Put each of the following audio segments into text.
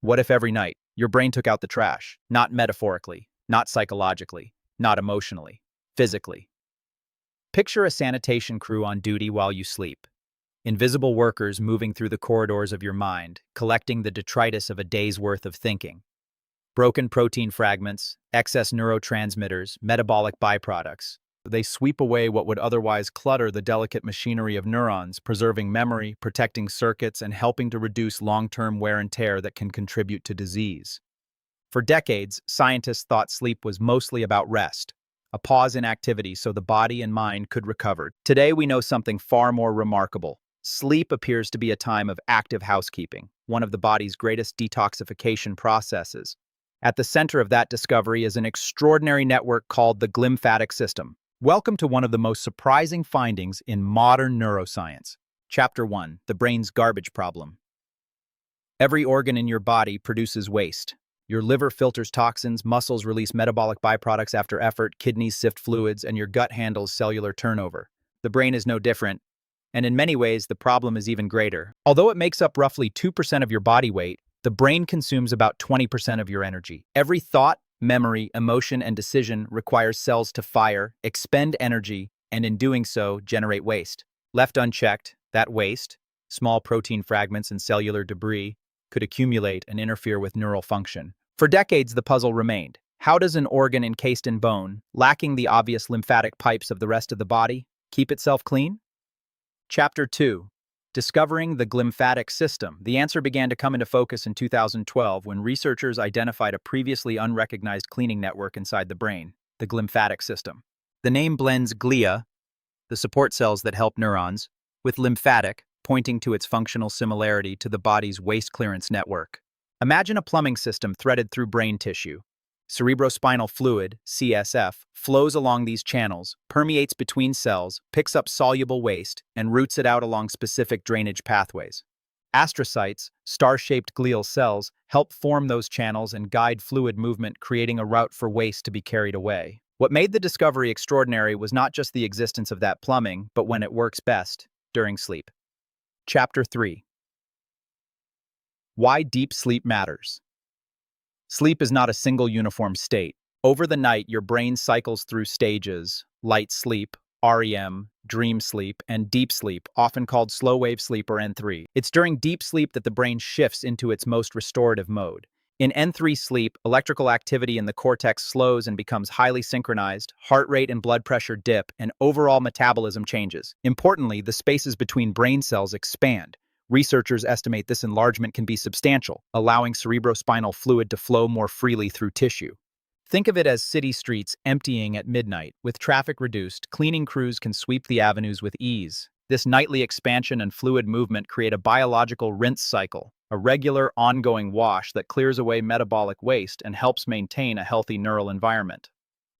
What if every night your brain took out the trash? Not metaphorically, not psychologically, not emotionally, physically. Picture a sanitation crew on duty while you sleep. Invisible workers moving through the corridors of your mind, collecting the detritus of a day's worth of thinking. Broken protein fragments, excess neurotransmitters, metabolic byproducts. They sweep away what would otherwise clutter the delicate machinery of neurons, preserving memory, protecting circuits, and helping to reduce long-term wear and tear that can contribute to disease. For decades, scientists thought sleep was mostly about rest, a pause in activity so the body and mind could recover. Today, we know something far more remarkable. Sleep appears to be a time of active housekeeping, one of the body's greatest detoxification processes. At the center of that discovery is an extraordinary network called the glymphatic system. Welcome to one of the most surprising findings in modern neuroscience. Chapter 1: The Brain's Garbage Problem. Every organ in your body produces waste. Your liver filters toxins, muscles release metabolic byproducts after effort, kidneys sift fluids, and your gut handles cellular turnover. The brain is no different, and in many ways, the problem is even greater. Although it makes up roughly 2% of your body weight, the brain consumes about 20% of your energy. Every thought, memory, emotion, and decision requires cells to fire, expend energy, and in doing so, generate waste. Left unchecked, that waste, small protein fragments and cellular debris, could accumulate and interfere with neural function. For decades, the puzzle remained. How does an organ encased in bone, lacking the obvious lymphatic pipes of the rest of the body, keep itself clean? Chapter 2: Discovering the glymphatic system. The answer began to come into focus in 2012 when researchers identified a previously unrecognized cleaning network inside the brain, the glymphatic system. The name blends glia, the support cells that help neurons, with lymphatic, pointing to its functional similarity to the body's waste clearance network. Imagine a plumbing system threaded through brain tissue. Cerebrospinal fluid, CSF, flows along these channels, permeates between cells, picks up soluble waste, and routes it out along specific drainage pathways. Astrocytes, star-shaped glial cells, help form those channels and guide fluid movement, creating a route for waste to be carried away. What made the discovery extraordinary was not just the existence of that plumbing, but when it works best, during sleep. Chapter 3: Why deep sleep matters. Sleep is not a single uniform state. Over the night, your brain cycles through stages: light sleep, REM, dream sleep, and deep sleep, often called slow-wave sleep or N3. It's during deep sleep that the brain shifts into its most restorative mode. In N3 sleep, electrical activity in the cortex slows and becomes highly synchronized, heart rate and blood pressure dip, and overall metabolism changes. Importantly, the spaces between brain cells expand. Researchers estimate this enlargement can be substantial, allowing cerebrospinal fluid to flow more freely through tissue. Think of it as city streets emptying at midnight. With traffic reduced, cleaning crews can sweep the avenues with ease. This nightly expansion and fluid movement create a biological rinse cycle, a regular, ongoing wash that clears away metabolic waste and helps maintain a healthy neural environment.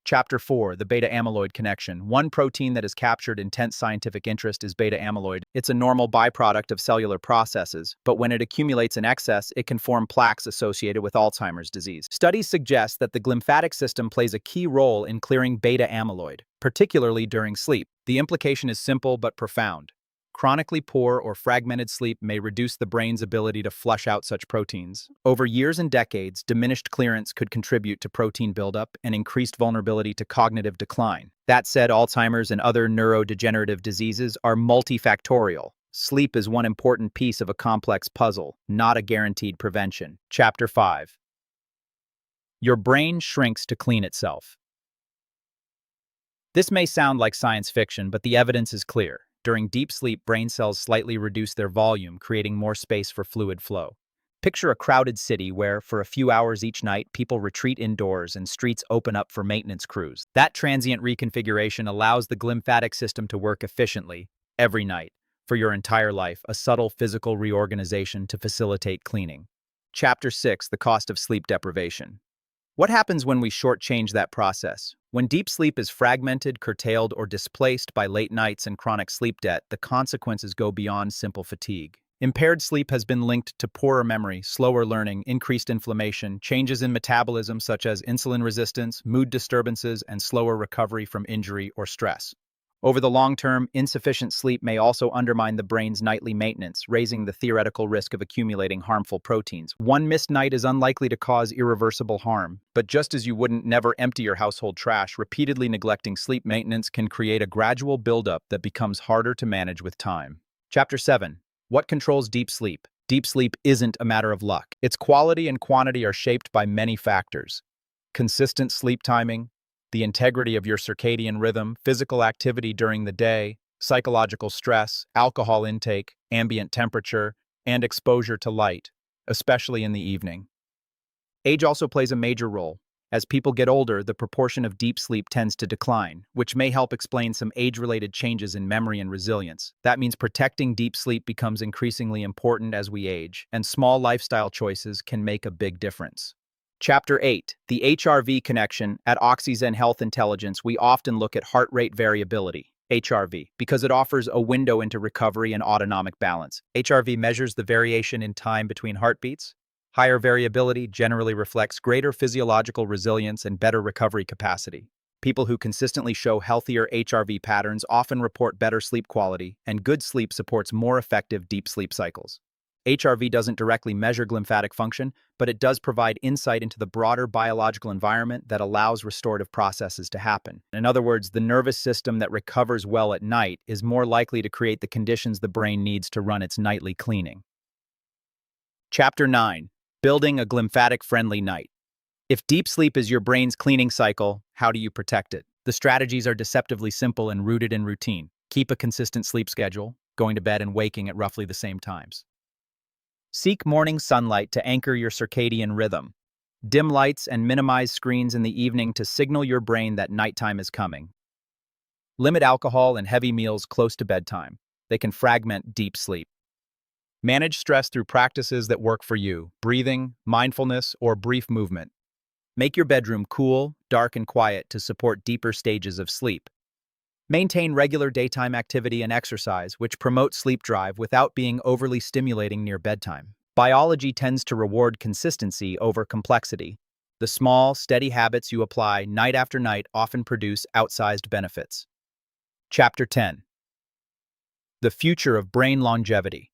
Chapter 4: The beta-amyloid connection. One protein that has captured intense scientific interest is beta-amyloid. It's a normal byproduct of cellular processes, but when it accumulates in excess, it can form plaques associated with Alzheimer's disease. Studies suggest that the glymphatic system plays a key role in clearing beta-amyloid, particularly during sleep. The implication is simple but profound. Chronically poor or fragmented sleep may reduce the brain's ability to flush out such proteins. Over years and decades, diminished clearance could contribute to protein buildup and increased vulnerability to cognitive decline. That said, Alzheimer's and other neurodegenerative diseases are multifactorial. Sleep is one important piece of a complex puzzle, not a guaranteed prevention. Chapter 5: Your brain shrinks to clean itself. This may sound like science fiction, but the evidence is clear. During deep sleep, brain cells slightly reduce their volume, creating more space for fluid flow. Picture a crowded city where, for a few hours each night, people retreat indoors and streets open up for maintenance crews. That transient reconfiguration allows the glymphatic system to work efficiently, every night, for your entire life, a subtle physical reorganization to facilitate cleaning. Chapter 6: The Cost of Sleep Deprivation. What happens when we shortchange that process? When deep sleep is fragmented, curtailed, or displaced by late nights and chronic sleep debt, the consequences go beyond simple fatigue. Impaired sleep has been linked to poorer memory, slower learning, increased inflammation, changes in metabolism such as insulin resistance, mood disturbances, and slower recovery from injury or stress. Over the long term, insufficient sleep may also undermine the brain's nightly maintenance, raising the theoretical risk of accumulating harmful proteins. One missed night is unlikely to cause irreversible harm, but just as you wouldn't never empty your household trash, repeatedly neglecting sleep maintenance can create a gradual buildup that becomes harder to manage with time. Chapter 7. What controls deep sleep? Deep sleep isn't a matter of luck. Its quality and quantity are shaped by many factors. Consistent sleep timing, the integrity of your circadian rhythm, physical activity during the day, psychological stress, alcohol intake, ambient temperature, and exposure to light, especially in the evening. Age also plays a major role. As people get older, the proportion of deep sleep tends to decline, which may help explain some age-related changes in memory and resilience. That means protecting deep sleep becomes increasingly important as we age, and small lifestyle choices can make a big difference. Chapter 8. The HRV connection. At OXYZEN Health Intelligence, we often look at heart rate variability, HRV, because it offers a window into recovery and autonomic balance. HRV measures the variation in time between heartbeats. Higher variability generally reflects greater physiological resilience and better recovery capacity. People who consistently show healthier HRV patterns often report better sleep quality, and good sleep supports more effective deep sleep cycles. HRV doesn't directly measure glymphatic function, but it does provide insight into the broader biological environment that allows restorative processes to happen. In other words, the nervous system that recovers well at night is more likely to create the conditions the brain needs to run its nightly cleaning. Chapter 9. Building a glymphatic-friendly night. If deep sleep is your brain's cleaning cycle, how do you protect it? The strategies are deceptively simple and rooted in routine. Keep a consistent sleep schedule, going to bed and waking at roughly the same times. Seek morning sunlight to anchor your circadian rhythm. Dim lights and minimize screens in the evening to signal your brain that nighttime is coming. Limit alcohol and heavy meals close to bedtime. They can fragment deep sleep. Manage stress through practices that work for you: breathing, mindfulness, or brief movement. Make your bedroom cool, dark, and quiet to support deeper stages of sleep. Maintain regular daytime activity and exercise, which promote sleep drive without being overly stimulating near bedtime. Biology tends to reward consistency over complexity. The small, steady habits you apply night after night often produce outsized benefits. Chapter 10. The future of brain longevity.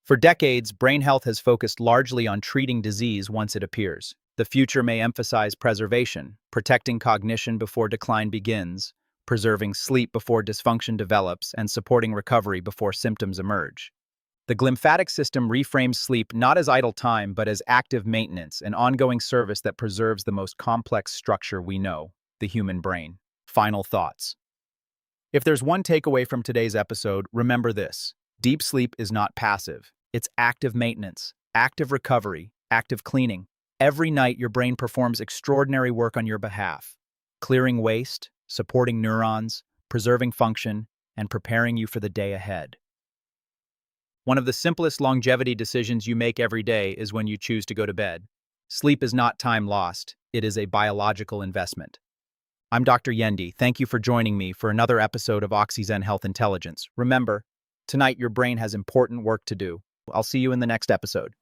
For decades, brain health has focused largely on treating disease once it appears. The future may emphasize preservation, protecting cognition before decline begins, preserving sleep before dysfunction develops, and supporting recovery before symptoms emerge. The glymphatic system reframes sleep not as idle time, but as active maintenance, an ongoing service that preserves the most complex structure we know, the human brain. Final thoughts. If there's one takeaway from today's episode, remember this: deep sleep is not passive. It's active maintenance, active recovery, active cleaning. Every night, your brain performs extraordinary work on your behalf, clearing waste, supporting neurons, preserving function, and preparing you for the day ahead. One of the simplest longevity decisions you make every day is when you choose to go to bed. Sleep is not time lost, it is a biological investment. I'm Dr. Yende. Thank you for joining me for another episode of OXYZEN Health Intelligence. Remember, tonight your brain has important work to do. I'll see you in the next episode.